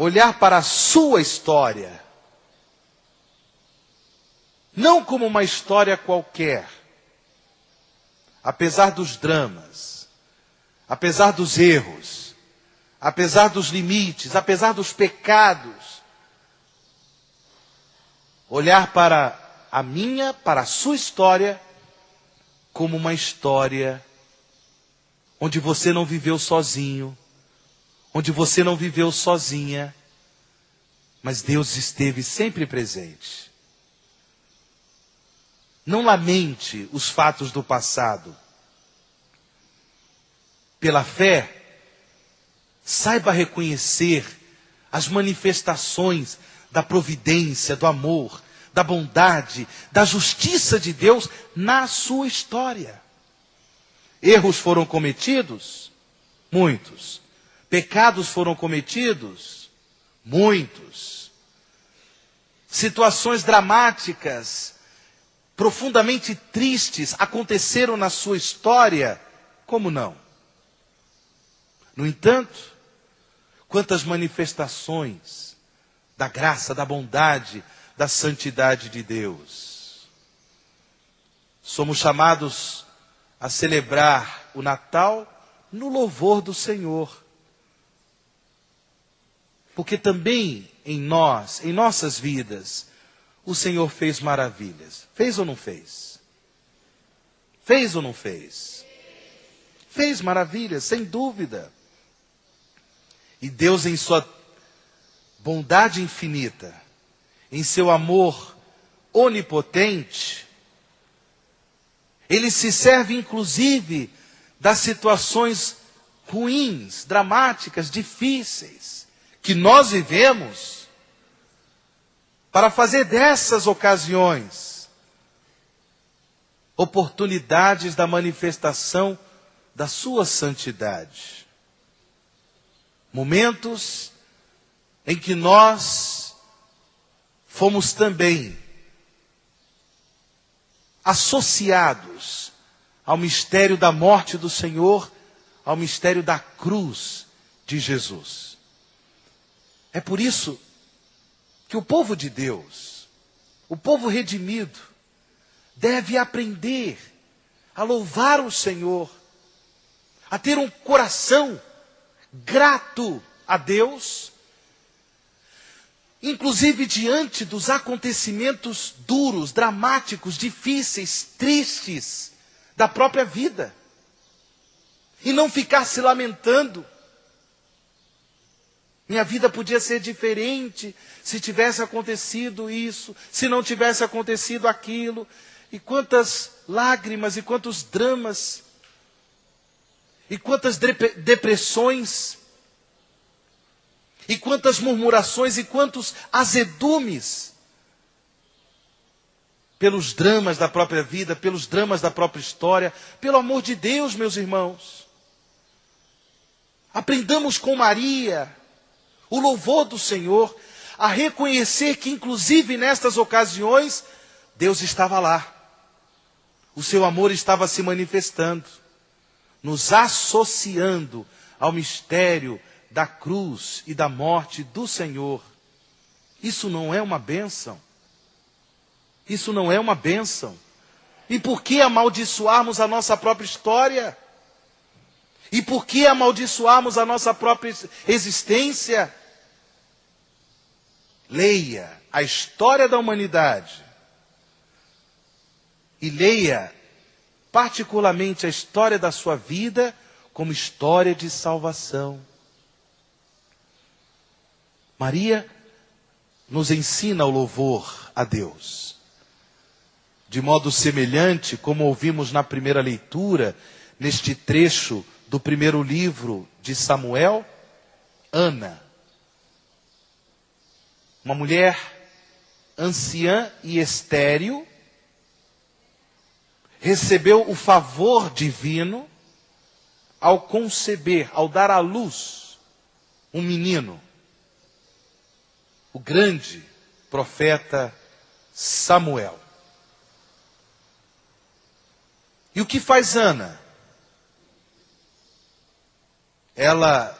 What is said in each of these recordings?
olhar para a sua história, não como uma história qualquer, apesar dos dramas, apesar dos erros, apesar dos limites, apesar dos pecados, olhar para a minha, para a sua história, como uma história onde você não viveu sozinho, onde você não viveu sozinha, mas Deus esteve sempre presente. Não lamente os fatos do passado. Pela fé, saiba reconhecer as manifestações da providência, do amor, da bondade, da justiça de Deus na sua história. Erros foram cometidos? Muitos. Pecados foram cometidos? Muitos. Situações dramáticas, profundamente tristes, aconteceram na sua história? Como não? No entanto, quantas manifestações da graça, da bondade, da santidade de Deus. Somos chamados a celebrar o Natal no louvor do Senhor. Porque também em nós, em nossas vidas, o Senhor fez maravilhas. Fez ou não fez? Fez ou não fez? Fez maravilhas, sem dúvida. E Deus, em sua bondade infinita, em seu amor onipotente, Ele se serve inclusive das situações ruins, dramáticas, difíceis, que nós vivemos, para fazer dessas ocasiões oportunidades da manifestação da sua santidade. Momentos em que nós fomos também associados ao mistério da morte do Senhor, ao mistério da cruz de Jesus. É por isso que o povo de Deus, o povo redimido, deve aprender a louvar o Senhor, a ter um coração grato a Deus, inclusive diante dos acontecimentos duros, dramáticos, difíceis, tristes da própria vida. E não ficar se lamentando. Minha vida podia ser diferente se tivesse acontecido isso, se não tivesse acontecido aquilo. E quantas lágrimas e quantos dramas, e quantas depressões, e quantas murmurações, e quantos azedumes, pelos dramas da própria vida, pelos dramas da própria história. Pelo amor de Deus, meus irmãos, aprendamos com Maria o louvor do Senhor, a reconhecer que inclusive nestas ocasiões, Deus estava lá. O seu amor estava se manifestando, nos associando ao mistério da cruz e da morte do Senhor. Isso não é uma bênção? Isso não é uma bênção? E por que amaldiçoarmos a nossa própria história? E por que amaldiçoarmos a nossa própria existência? Leia a história da humanidade e leia particularmente a história da sua vida como história de salvação. Maria nos ensina o louvor a Deus. De modo semelhante, como ouvimos na primeira leitura, neste trecho do primeiro livro de Samuel, Ana, uma mulher anciã e estéril, recebeu o favor divino ao conceber, ao dar à luz um menino, o grande profeta Samuel. E o que faz Ana? Ela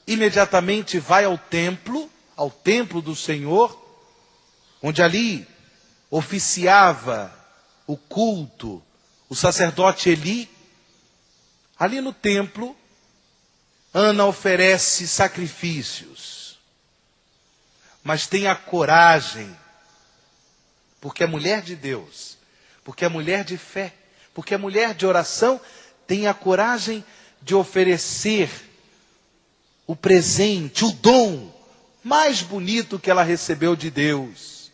imediatamente vai ao templo do Senhor, onde ali oficiava o culto o sacerdote Eli. Ali no templo, Ana oferece sacrifícios, mas tem a coragem, porque é mulher de Deus, porque é mulher de fé, porque é mulher de oração, tem a coragem de oferecer o presente, o dom mais bonito que ela recebeu de Deus,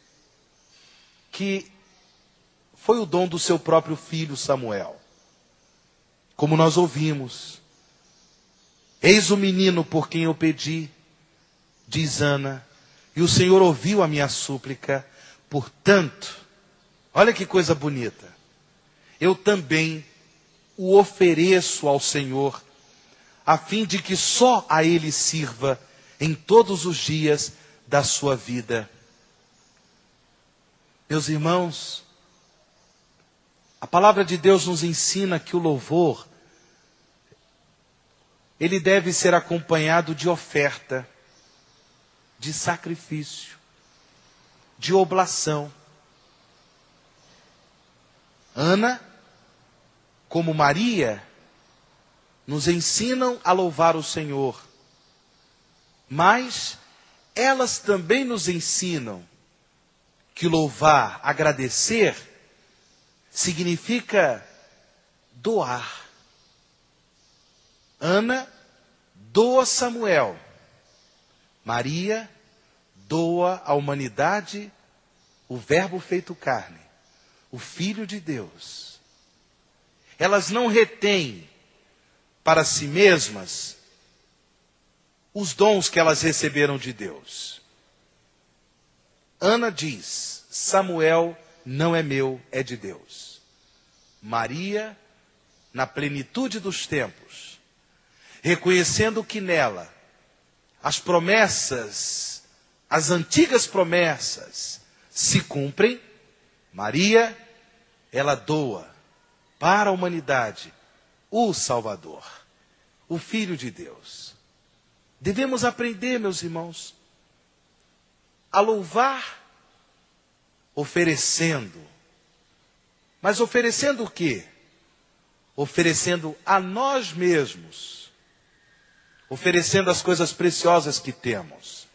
que foi o dom do seu próprio filho Samuel. Como nós ouvimos, eis o menino por quem eu pedi, diz Ana, e o Senhor ouviu a minha súplica, portanto, olha que coisa bonita, eu também o ofereço ao Senhor, a fim de que só a Ele sirva em todos os dias da sua vida. Meus irmãos, a palavra de Deus nos ensina que o louvor, ele deve ser acompanhado de oferta, de sacrifício, de oblação. Ana, como Maria, nos ensinam a louvar o Senhor, mas elas também nos ensinam que louvar, agradecer, significa doar. Ana doa Samuel, Maria doa à humanidade o Verbo feito carne, o Filho de Deus. Elas não retêm para si mesmas os dons que elas receberam de Deus. Ana diz, Samuel não é meu, é de Deus. Maria, na plenitude dos tempos, reconhecendo que nela as promessas, as antigas promessas se cumprem, Maria, ela doa para a humanidade o Salvador, o Filho de Deus. Devemos aprender, meus irmãos, a louvar oferecendo. Mas oferecendo o quê? Oferecendo a nós mesmos. Oferecendo as coisas preciosas que temos.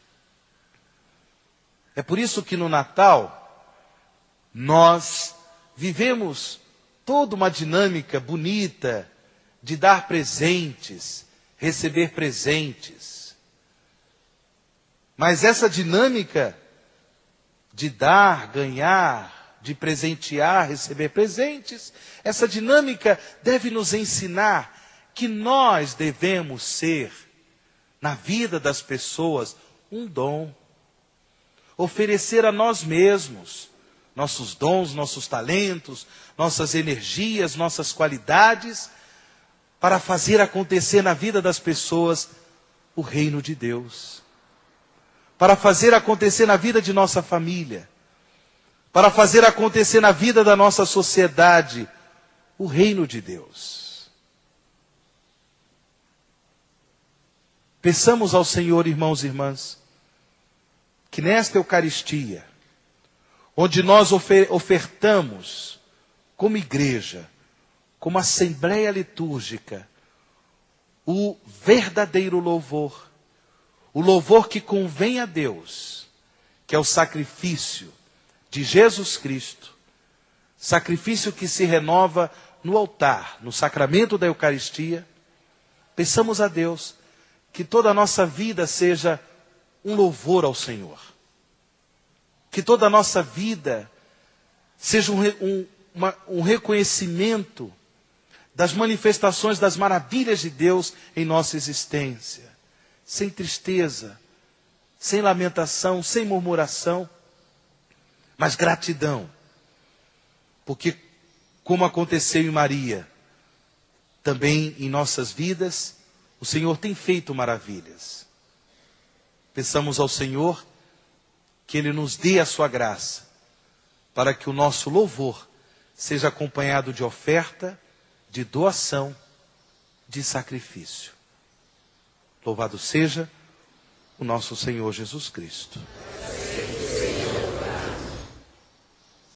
É por isso que no Natal nós vivemos toda uma dinâmica bonita de dar presentes, receber presentes. Mas essa dinâmica de dar, ganhar, de presentear, receber presentes, essa dinâmica deve nos ensinar que nós devemos ser, na vida das pessoas, um dom. Oferecer a nós mesmos, nossos dons, nossos talentos, nossas energias, nossas qualidades, para fazer acontecer na vida das pessoas o reino de Deus. Para fazer acontecer na vida de nossa família, para fazer acontecer na vida da nossa sociedade, o reino de Deus. Peçamos ao Senhor, irmãos e irmãs, que nesta Eucaristia, onde nós ofertamos como igreja, como assembleia litúrgica, o verdadeiro louvor, o louvor que convém a Deus, que é o sacrifício de Jesus Cristo, sacrifício que se renova no altar, no sacramento da Eucaristia. Peçamos a Deus que toda a nossa vida seja um louvor ao Senhor. Que toda a nossa vida seja um reconhecimento das manifestações das maravilhas de Deus em nossa existência. Sem tristeza, sem lamentação, sem murmuração, mas gratidão. Porque, como aconteceu em Maria, também em nossas vidas, o Senhor tem feito maravilhas. Peçamos ao Senhor que Ele nos dê a sua graça, para que o nosso louvor seja acompanhado de oferta, de doação, de sacrifício. Louvado seja o nosso Senhor Jesus Cristo.